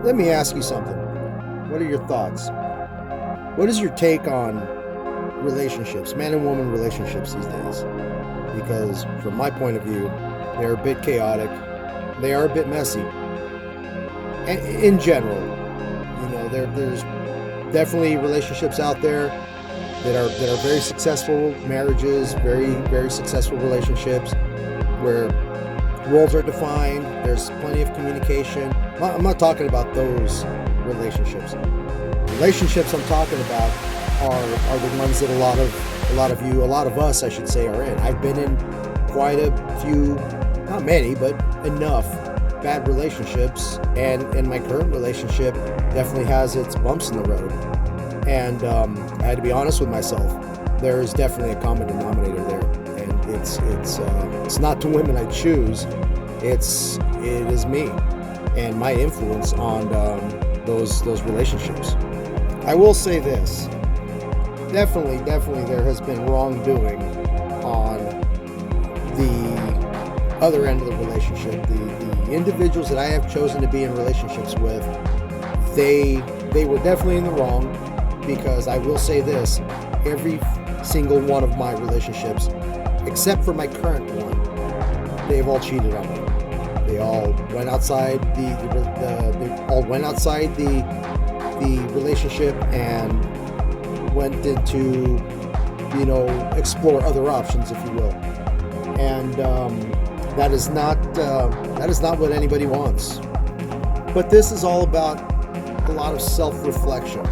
Let me ask you something. What are your thoughts? What is your take on relationships, man and woman relationships these days? Because from my point of view, they're a bit chaotic. They are a bit messy. And in general, there's definitely relationships out there that are very successful marriages, very, very successful relationships where roles are defined, there's plenty of communication. I'm not talking about those relationships. Relationships I'm talking about are the ones that a lot of us, I should say, are in. I've been in quite a few, not many, but enough bad relationships, and my current relationship definitely has its bumps in the road. And I had to be honest with myself. There is definitely a common denominator there, and it's not the women I choose. It is me and my influence on those relationships. I will say this: definitely, there has been wrongdoing on the other end of the relationship. The individuals that I have chosen to be in relationships with, they were definitely in the wrong. Because I will say this, every single one of my relationships, except for my current one, they've all cheated on me. They all went outside the relationship and went into, explore other options, if you will. And that is not what anybody wants. But this is all about a lot of self-reflection.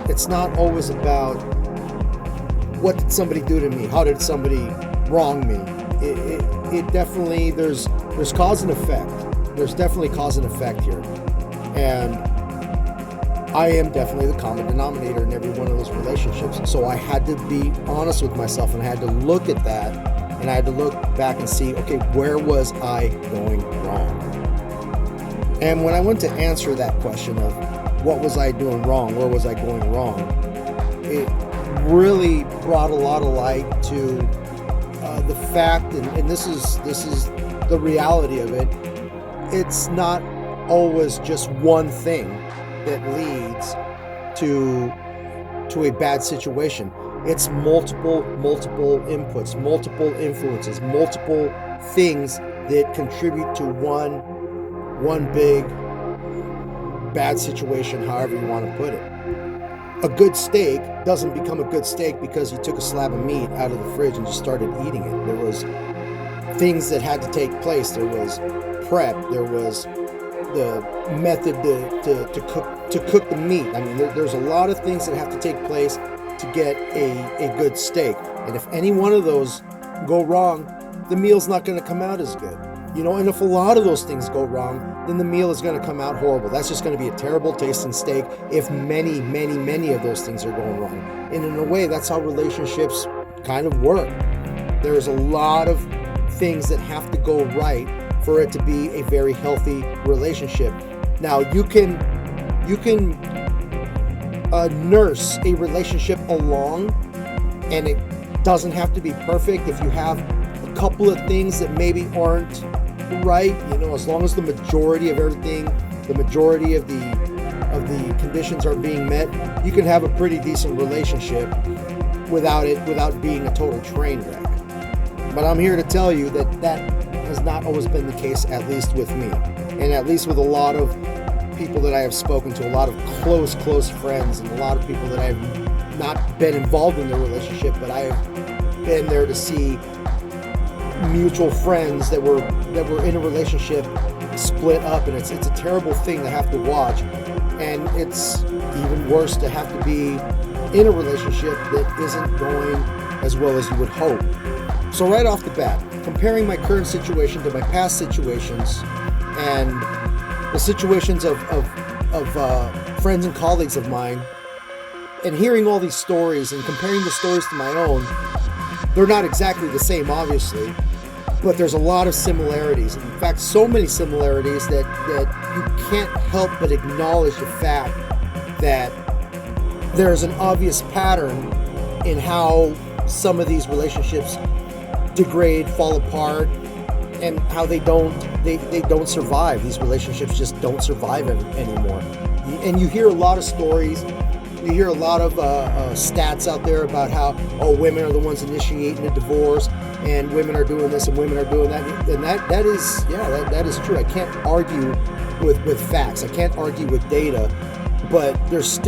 It's not always about what did somebody do to me, how did somebody wrong me. It definitely, there's cause and effect. There's definitely cause and effect here. And I am definitely the common denominator in every one of those relationships. So I had to be honest with myself, and I had to look at that, and I had to look back and see, okay, where was I going wrong? And when I went to answer that question of what was I doing wrong, where was I going wrong, it really brought a lot of light to the fact, and this is the reality of it. It's not always just one thing that leads to a bad situation. It's multiple inputs, multiple influences, multiple things that contribute to one big bad situation, however you want to put it. A good steak doesn't become a good steak because you took a slab of meat out of the fridge and just started eating it. There was things that had to take place. There was prep. There was the method to cook the meat. I mean, there's a lot of things that have to take place to get a good steak. And if any one of those go wrong, the meal's not going to come out as good. And if a lot of those things go wrong, then the meal is going to come out horrible. That's just going to be a terrible tasting steak if many of those things are going wrong. And in a way, that's how relationships kind of work. There's a lot of things that have to go right for it to be a very healthy relationship. Now, you can nurse a relationship along, and it doesn't have to be perfect. If you have a couple of things that maybe aren't right, as long as the majority of everything, the majority of the conditions are being met, you can have a pretty decent relationship without being a total train wreck. But I'm here to tell you that has not always been the case, at least with me, and at least with a lot of people that I have spoken to, a lot of close friends, and a lot of people that I have not been involved in their relationship, but I have been there to see mutual friends that were in a relationship split up, and it's a terrible thing to have to watch. And it's even worse to have to be in a relationship that isn't going as well as you would hope. So right off the bat, comparing my current situation to my past situations and the situations of friends and colleagues of mine, and hearing all these stories and comparing the stories to my own, they're not exactly the same, obviously, but there's a lot of similarities. In fact, so many similarities that you can't help but acknowledge the fact that there's an obvious pattern in how some of these relationships degrade, fall apart, and how they don't they don't survive. These relationships just don't survive anymore. And you hear a lot of stories. You hear a lot of stats out there about how, women are the ones initiating a divorce, and women are doing this and women are doing that. And that is true. I can't argue with facts. I can't argue with data, but there's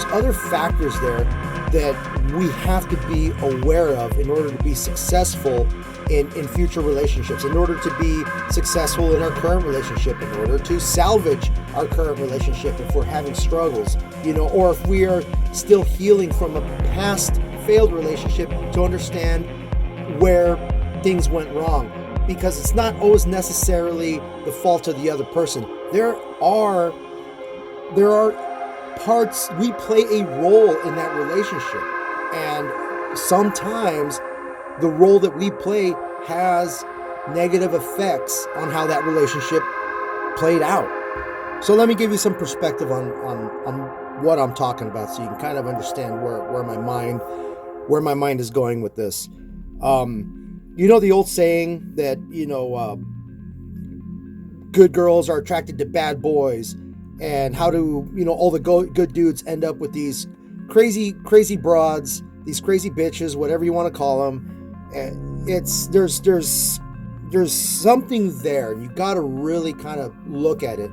other factors there that we have to be aware of in order to be successful in future relationships, in order to be successful in our current relationship, in order to salvage our current relationship if we're having struggles, or if we are still healing from a past failed relationship, to understand where things went wrong. Because it's not always necessarily the fault of the other person. There are parts, we play a role in that relationship, and sometimes the role that we play has negative effects on how that relationship played out. So let me give you some perspective on what I'm talking about, so you can kind of understand where my mind is going with this. The old saying that good girls are attracted to bad boys, and how do all the good dudes end up with these crazy broads, these crazy bitches, whatever you want to call them. There's something there, and you got to really kind of look at it.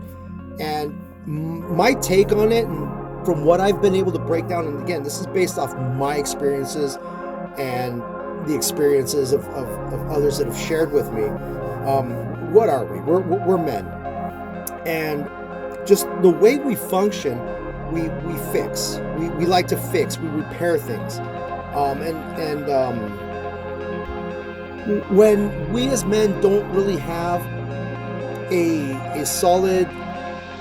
And my take on it, and from what I've been able to break down, and again, this is based off my experiences and the experiences of others that have shared with me. What are we? We're men, and just the way we function, we fix. We like to fix. We repair things, when we as men don't really have a solid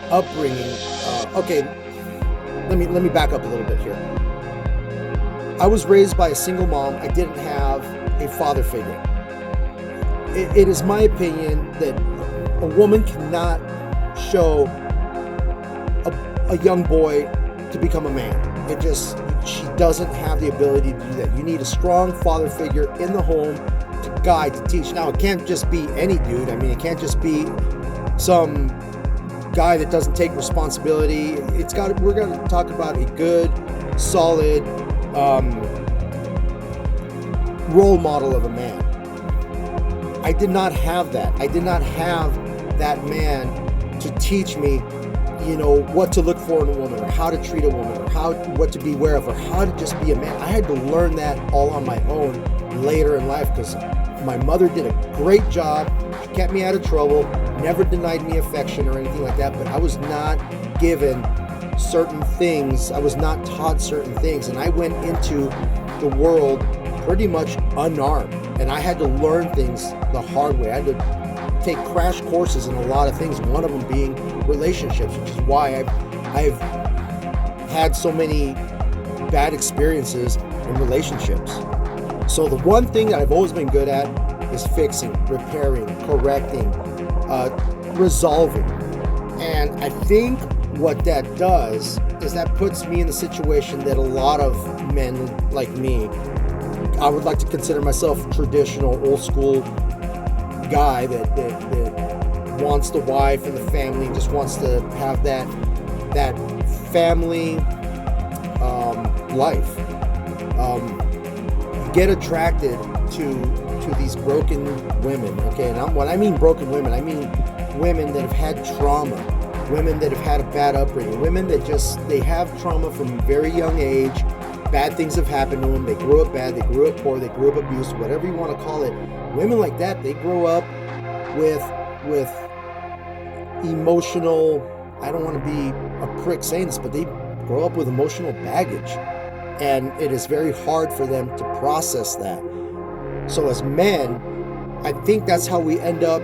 upbringing. Let me back up a little bit here. I was raised by a single mom. I didn't have a father figure. It is my opinion that a woman cannot show a young boy to become a man. She doesn't have the ability to do that. You need a strong father figure in the home to guide, to teach. Now, it can't just be any dude. I mean, it can't just be some guy that doesn't take responsibility. We're going to talk about a good, solid role model of a man. I did not have that. I did not have that man to teach me, what to look for in a woman, or how to treat a woman, or what to beware of, or how to just be a man. I had to learn that all on my own later in life, because my mother did a great job. She kept me out of trouble, never denied me affection or anything like that, but I was not given certain things. I was not taught certain things, and I went into the world pretty much unarmed, and I had to learn things the hard way. I had to take crash courses in a lot of things, one of them being relationships, which is why I've had so many bad experiences in relationships. So the one thing that I've always been good at is fixing, repairing, correcting, resolving. And I think what that does is that puts me in the situation that a lot of men like me, I would like to consider myself a traditional, old school guy that wants the wife and the family, and just wants to have that family life. Get attracted to these broken women, okay? And when I mean broken women, I mean women that have had trauma, women that have had a bad upbringing, women that they have trauma from a very young age. Bad things have happened to them. They grew up bad, they grew up poor, they grew up abused, whatever you want to call it. Women like that, they grow up with emotional, I don't want to be a prick saying this, but they grow up with emotional baggage. And it is very hard for them to process that. So as men, I think that's how we end up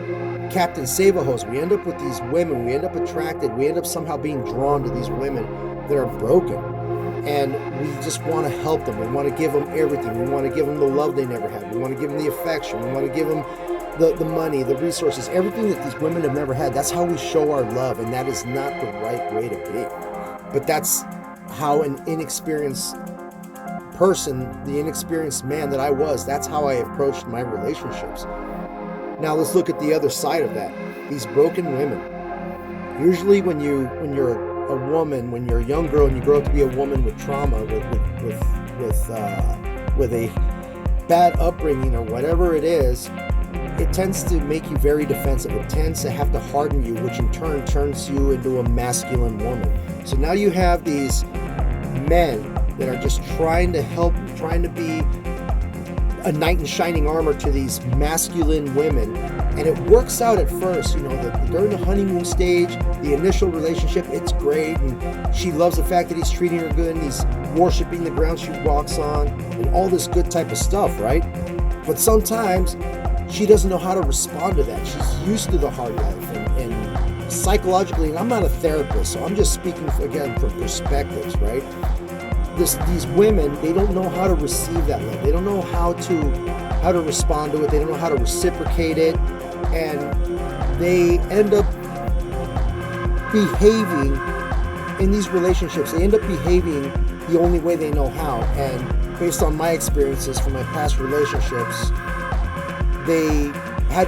Captain Save-A-Hose. We end up with these women. We end up attracted. We end up somehow being drawn to these women that are broken. And we just want to help them. We want to give them everything. We want to give them the love they never had. We want to give them the affection. We want to give them the money, the resources, everything that these women have never had. That's how we show our love, and that is not the right way to be. But that's how an inexperienced person, the inexperienced man that I was, that's how I approached my relationships. Now let's look at the other side of that. These broken women. Usually when you're a woman, when you're a young girl and you grow up to be a woman with trauma, with a bad upbringing or whatever it is, it tends to make you very defensive. It tends to have to harden you, which in turn turns you into a masculine woman. So now you have these men that are just trying to help, trying to be a knight in shining armor to these masculine women. And it works out at first, during the honeymoon stage, the initial relationship, it's great. And she loves the fact that he's treating her good and he's worshiping the ground she walks on and all this good type of stuff, right? But sometimes she doesn't know how to respond to that. She's used to the hard life and psychologically, and I'm not a therapist, so I'm just speaking again from perspectives, right? These women, they don't know how to receive that love. They don't know how to respond to it. They don't know how to reciprocate it, and they end up behaving in these relationships. They end up behaving the only way they know how. And based on my experiences from my past relationships, they had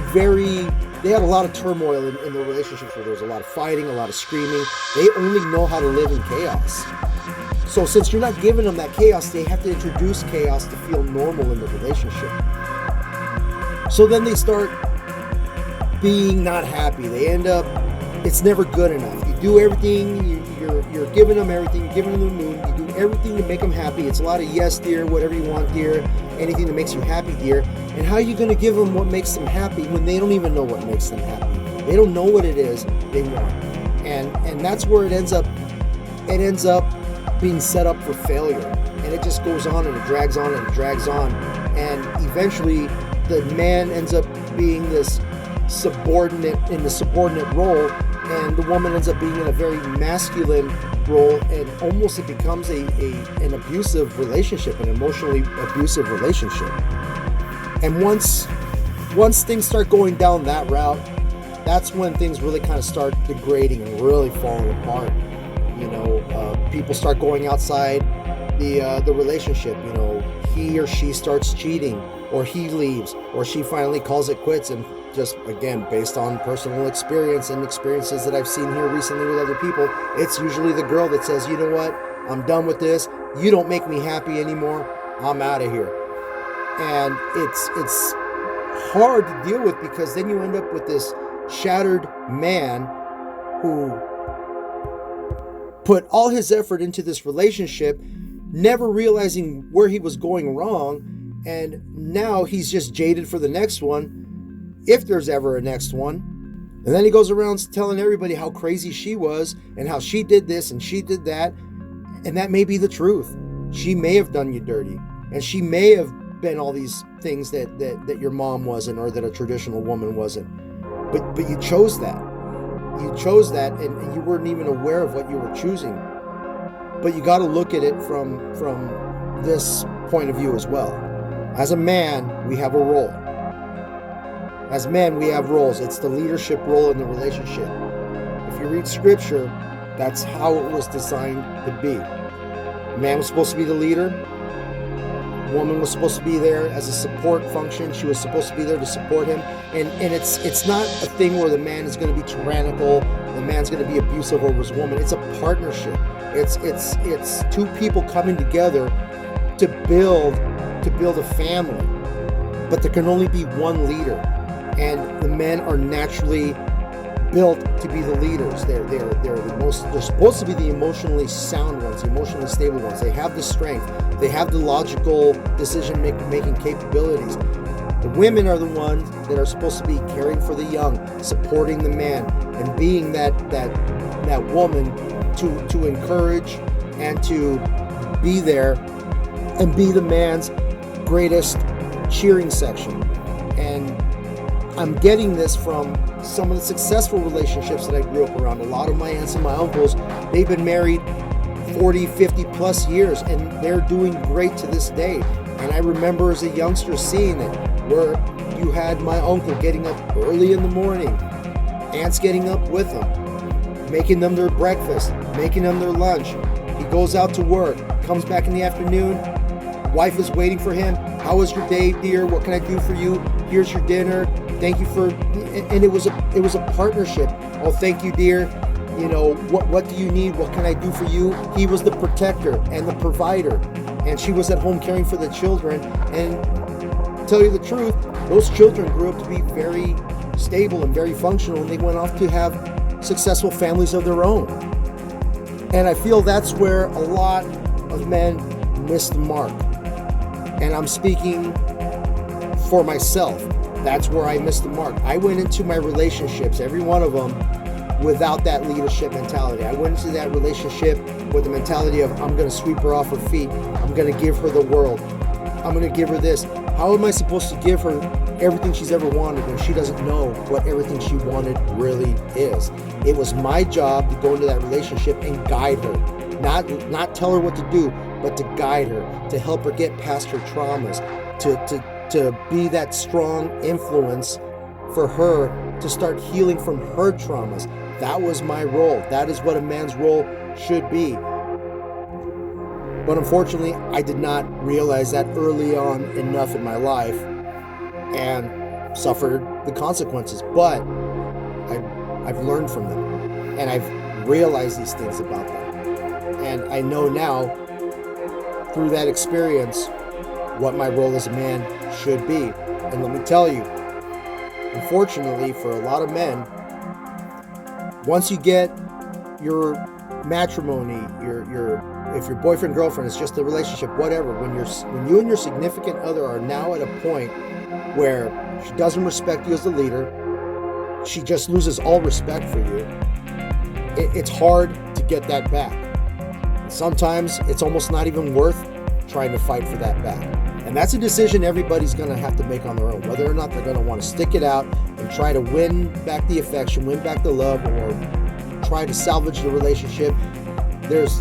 a lot of turmoil in the relationships where there was a lot of fighting, a lot of screaming. They only know how to live in chaos. So since you're not giving them that chaos, they have to introduce chaos to feel normal in the relationship. So then they start being not happy. They end up, it's never good enough. You do everything, you're giving them everything, you're giving them the moon, you do everything to make them happy. It's a lot of yes, dear, whatever you want, dear, anything that makes you happy, dear. And how are you going to give them what makes them happy when they don't even know what makes them happy? They don't know what it is they want. And that's where it ends up being set up for failure, and it just goes on and it drags on and it drags on, and eventually the man ends up being this subordinate in the subordinate role, and the woman ends up being in a very masculine role, and almost it becomes an abusive relationship, an emotionally abusive relationship. And once things start going down that route, that's when things really kind of start degrading and really falling apart. People start going outside the relationship. He or she starts cheating, or he leaves, or she finally calls it quits. And just again, based on personal experience and experiences that I've seen here recently with other people, it's usually the girl that says, you know what, I'm done with this. You don't make me happy anymore. I'm out of here. And it's hard to deal with, because then you end up with this shattered man who put all his effort into this relationship, never realizing where he was going wrong, and now he's just jaded for the next one, if there's ever a next one. And then he goes around telling everybody how crazy she was and how she did this and she did that, and that may be the truth. She may have done you dirty, and she may have been all these things that your mom wasn't, or that a traditional woman wasn't, but you chose that. You chose that, and you weren't even aware of what you were choosing. But you got to look at it from this point of view as well. As a man, we have a role. As men, we have roles. It's the leadership role in the relationship. If you read scripture, that's how it was designed to be. Man was supposed to be the leader. Woman was supposed to be there as a support function. She was supposed to be there to support him. And it's not a thing where the man is going to be tyrannical, the man's going to be abusive over his woman. It's a partnership. It's two people coming together to build a family. But there can only be one leader. And the men are naturally built to be the leaders. They're supposed to be the emotionally sound ones, the emotionally stable ones. They have the strength. They have the logical decision-making capabilities. The women are the ones that are supposed to be caring for the young, supporting the man, and being that woman to encourage and to be there and be the man's greatest cheering section. And I'm getting this from some of the successful relationships that I grew up around. A lot of my aunts and my uncles, they've been married 40, 50 plus years, and they're doing great to this day. And I remember as a youngster seeing it, where you had my uncle getting up early in the morning, aunts getting up with him, making them their breakfast, making them their lunch. He goes out to work, comes back in the afternoon, wife is waiting for him. How was your day, dear? What can I do for you? Here's your dinner. Thank you for, and it was a partnership. Oh, thank you, dear. You know, what do you need? What can I do for you? He was the protector and the provider, and she was at home caring for the children. And to tell you the truth, those children grew up to be very stable and very functional, and they went off to have successful families of their own. And I feel that's where a lot of men miss the mark. And I'm speaking for myself. That's where I missed the mark. I went into my relationships, every one of them, without that leadership mentality. I went into that relationship with the mentality of, I'm going to sweep her off her feet. I'm going to give her the world. I'm going to give her this. How am I supposed to give her everything she's ever wanted when she doesn't know what everything she wanted really is? It was my job to go into that relationship and guide her. Not tell her what to do, but to guide her, to help her get past her traumas, to be that strong influence for her to start healing from her traumas. That was my role. That is what a man's role should be. But unfortunately, I did not realize that early on enough in my life and suffered the consequences. But I've learned from them, and I've realized these things about them. And I know now, through that experience, what my role as a man should be. And let me tell you, unfortunately, for a lot of men, once you get your matrimony, if your boyfriend, girlfriend is just a relationship, whatever, when you and your significant other are now at a point where she doesn't respect you as the leader, she just loses all respect for you, it's hard to get that back. Sometimes it's almost not even worth trying to fight for that back. And that's a decision everybody's going to have to make on their own, whether or not they're going to want to stick it out and try to win back the affection, win back the love, or try to salvage the relationship. There's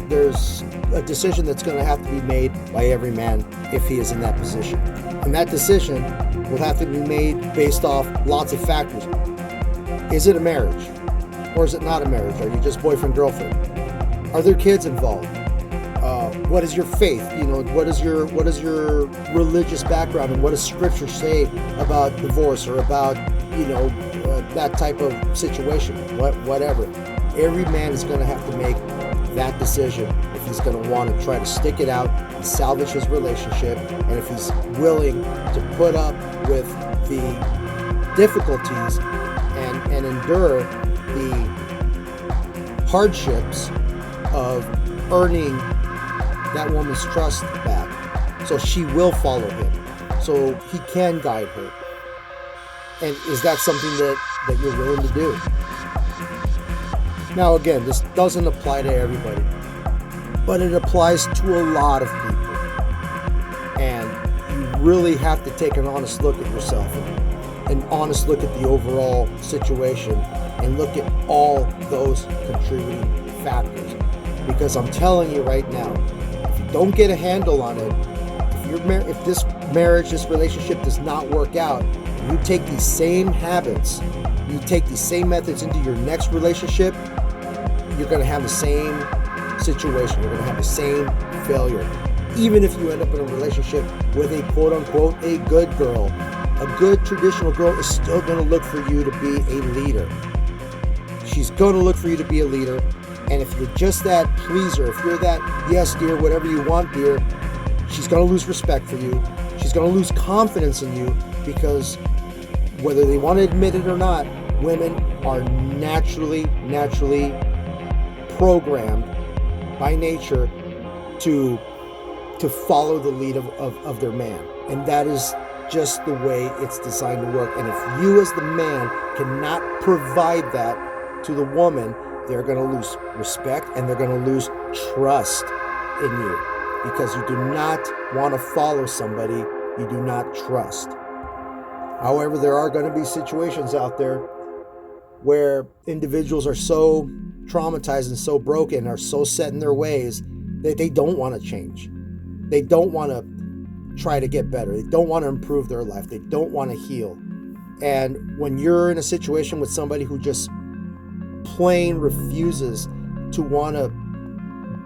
a decision that's going to have to be made by every man if he is in that position. And that decision will have to be made based off lots of factors. Is it a marriage? Or is it not a marriage? Are you just boyfriend, girlfriend? Are there kids involved? What is your faith? You know, what is your religious background, and what does Scripture say about divorce or about, that type of situation? Whatever. Every man is going to have to make that decision if he's going to want to try to stick it out and salvage his relationship, and if he's willing to put up with the difficulties and endure the hardships of earning that woman's trust back, so she will follow him, so he can guide her. And is that something that you're willing to do? Now again, this doesn't apply to everybody, but it applies to a lot of people. And you really have to take an honest look at yourself, an honest look at the overall situation, and look at all those contributing factors. Because I'm telling you right now, if you don't get a handle on it, if this marriage, this relationship does not work out, you take these same habits, you take these same methods into your next relationship, you're going to have the same situation. You're going to have the same failure. Even if you end up in a relationship with a quote-unquote a good girl, a good traditional girl is still going to look for you to be a leader. She's going to look for you to be a leader. And if you're just that pleaser, if you're that, yes, dear, whatever you want, dear, she's going to lose respect for you. She's going to lose confidence in you, because whether they want to admit it or not, women are naturally programmed by nature to follow the lead of their man. And that is just the way it's designed to work. And if you as the man cannot provide that to the woman, they're going to lose respect and they're going to lose trust in you, because you do not want to follow somebody you do not trust. However, there are going to be situations out there where individuals are so traumatized and so broken, are so set in their ways, that they don't want to change. They don't want to try to get better. They don't want to improve their life. They don't want to heal. And when you're in a situation with somebody who just plain refuses to want to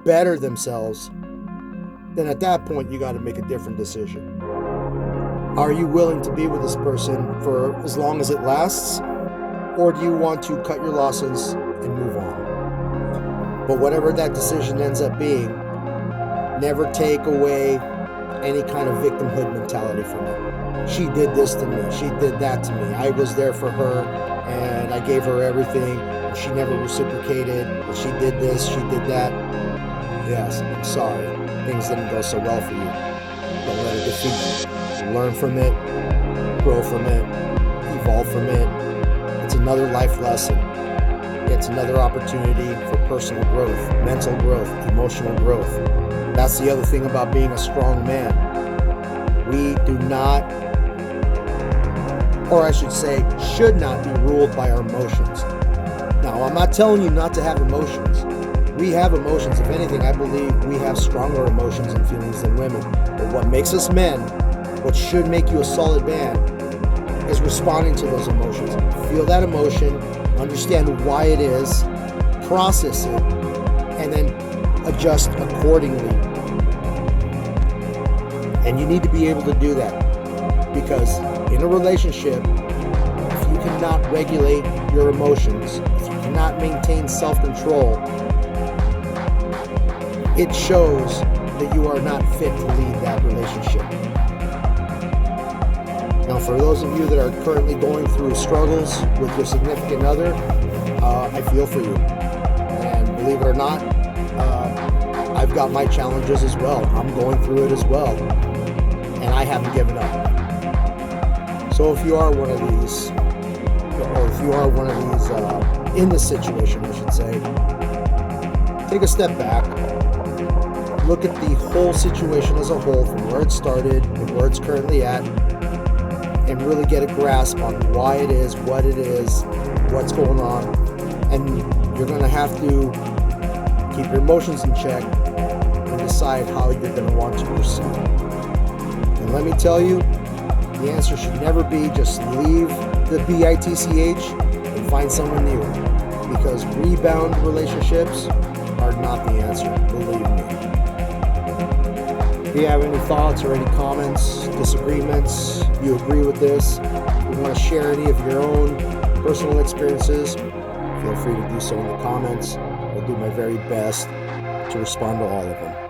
better themselves, then at that point you got to make a different decision. Are you willing to be with this person for as long as it lasts? Or do you want to cut your losses and move on? But whatever that decision ends up being, never take away any kind of victimhood mentality from it. She did this to me. She did that to me. I was there for her and I gave her everything. And she never reciprocated. And she did this, she did that. Yes, I'm sorry. Things didn't go so well for you. Don't let it defeat you. Learn from it, grow from it, evolve from it. It's another life lesson. It's another opportunity for personal growth, mental growth, emotional growth. That's the other thing about being a strong man. We do not, or I should say, should not be ruled by our emotions. Now, I'm not telling you not to have emotions. We have emotions. If anything, I believe we have stronger emotions and feelings than women. But what makes us men, what should make you a solid man, is responding to those emotions. Feel that emotion, understand why it is, process it, and then adjust accordingly. And you need to be able to do that, because in a relationship, if you cannot regulate your emotions, if you cannot maintain self-control, it shows that you are not fit to lead that relationship. Now, for those of you that are currently going through struggles with your significant other, I feel for you. And believe it or not, I've got my challenges as well. I'm going through it as well. And I haven't given up. So if you are one of these, or if you are one of these in this situation, I should say, take a step back. Look at the whole situation as a whole, from where it started and where it's currently at, and really get a grasp on why it is, what it is, what's going on. And you're going to have to keep your emotions in check and decide how you're going to want to proceed. And let me tell you, the answer should never be just leave the BITCH and find someone new, because rebound relationships are not the answer, believe me. If you have any thoughts or any comments, disagreements, you agree with this, you want to share any of your own personal experiences, feel free to do so in the comments. I'll do my very best to respond to all of them.